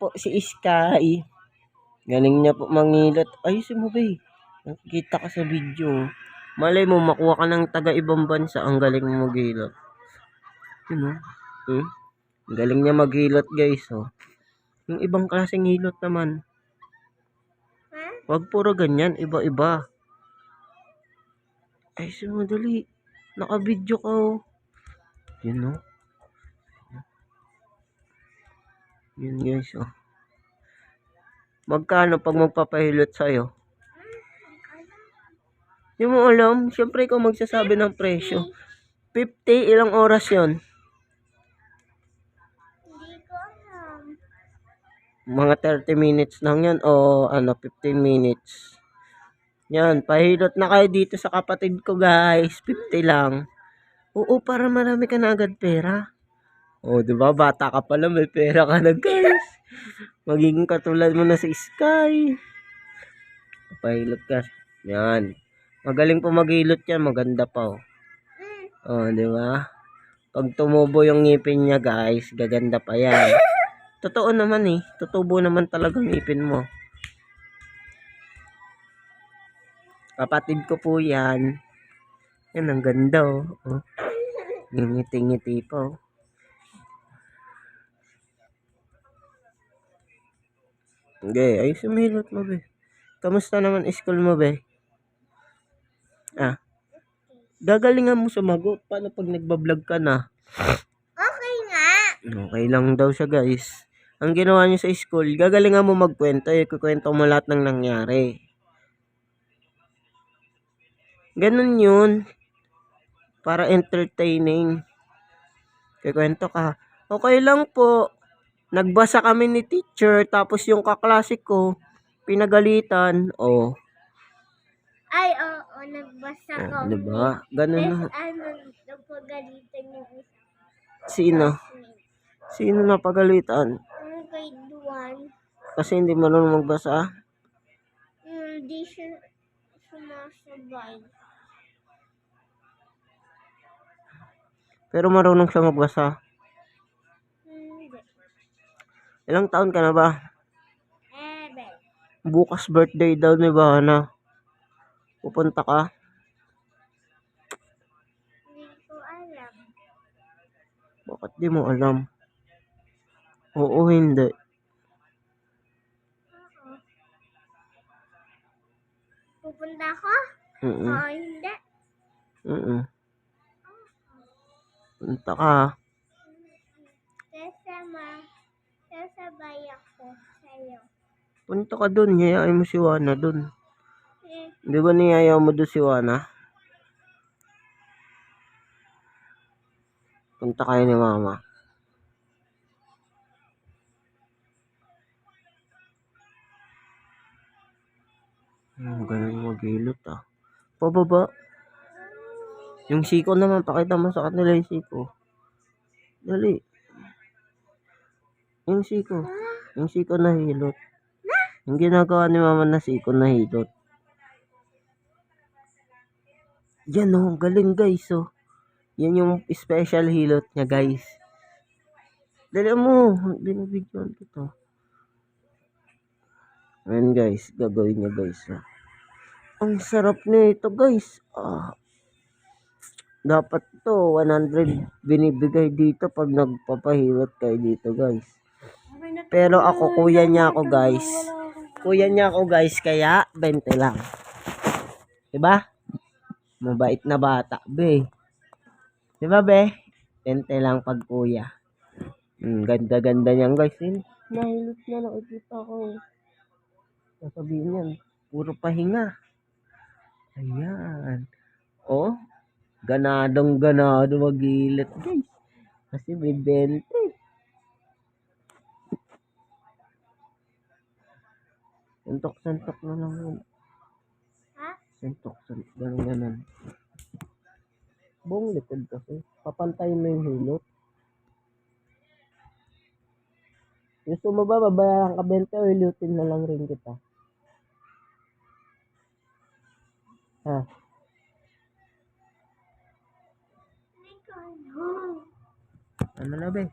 po si Sky. Galing niya po mangilot. Ayusin mo, be. Nakikita ka sa video. Malay mo, makuha ka ng taga-ibang bansa. Ang galing mo maghilot. Yun, oh. Ang galing niya maghilot, guys, oh. Yung ibang klaseng hilot naman. Wag puro ganyan. Iba-iba. Ayusin mo, dali. Naka-video ka, oh. Yun, oh. Yun, guys, oh. Magkano pag magpapahilot sa'yo? Hindi mo alam. Siyempre ikaw magsasabi ng presyo. 50, ilang oras yon? Hindi ko alam. Mga 30 minutes lang yan o 15 minutes. Yan, pahilot na kayo dito sa kapatid ko, guys. 50 lang. Oo, para marami ka na agad pera. O, di ba? Bata ka pala, may pera ka na, guys. Magiging katulad mo na si Sky. Pahilot ka. Yan. Magaling po maghilot yan. Maganda pa, oh. Oh, di ba? Pag tumubo yung ngipin niya, guys, gaganda pa yan. Totoo naman eh. Tutubo naman talaga ngipin mo. Kapatid ko po yan. Yan, ang ganda, oh. Oh. Ngiti-ngiti pa, oh. Okay, ay sumilot mo, be. Kamusta naman school mo, be? Gagalingan mo sumagot. Paano pag nagbablog ka na? Okay nga. Okay lang daw siya, guys. Ang ginawa niyo sa school, gagalingan mo magkwento. Kukwento mo lahat ng nangyari. Ganun yun. Para entertaining. Kukwento ka. Okay lang po. Nagbasa kami ni teacher, tapos yung kaklase ko, pinagalitan. Oh. Ay, oo, nagbasa ko. Diba? Ganun na. Napagalitan yung isa. Sino? Sino napagalitan? Yung grade 1. Kasi hindi marunong magbasa? Hindi siya sumasabay. Pero marunong siya magbasa. Hindi. Ilang taon ka na ba? Ebe. Bukas birthday daw ni Bahana. Pupunta ka? Hindi ko alam. Bakit di mo alam? Oo, hindi. Oo. Pupunta ko? Mm-mm. Oo, hindi. Mm-mm. Punta ka. Sasabay ako sa'yo. Punta ka dun. Yayain mo si Wana dun. Eh, Di ba niyayaw mo dun si Wana? Punta kayo ni Mama. Ganun maghilot ah. Pababa. Yung siko naman, pakita mo sa kanila yung siko. Dali. Yung siko. Yung siko na hilot. Yung ginagawa ni Mama na siko na hilot. Yan oh, galing guys oh. Yan yung special hilot niya guys. Dali mo, binibigyan kita. Ayan guys, gagawin niya guys. Ang sarap nito guys. Dapat to 100 binibigay dito pag nagpapahilot kayo dito guys. Pero ako kuya niya ako guys. Kuya niya ako guys, kaya 20 lang. Diba? Mabait na bata, be. Diba, be? 20 lang pag kuya. Ganda-ganda niyan guys. Nahilot na nakikita ko. Sasabihin yan, puro pahinga. Ayan. Oh, ganadong-ganado mag-hilot guys. Kasi may 20. Santok-santok na lang yun. ha? Santok-santok. Ganun-ganun. Buong likod kasi. Papantayin mo yung hilot. Gusto mo ba babayaran ka 20 o hilutin na lang rin kita? Ha? Hindi ko alam. Ano na ba?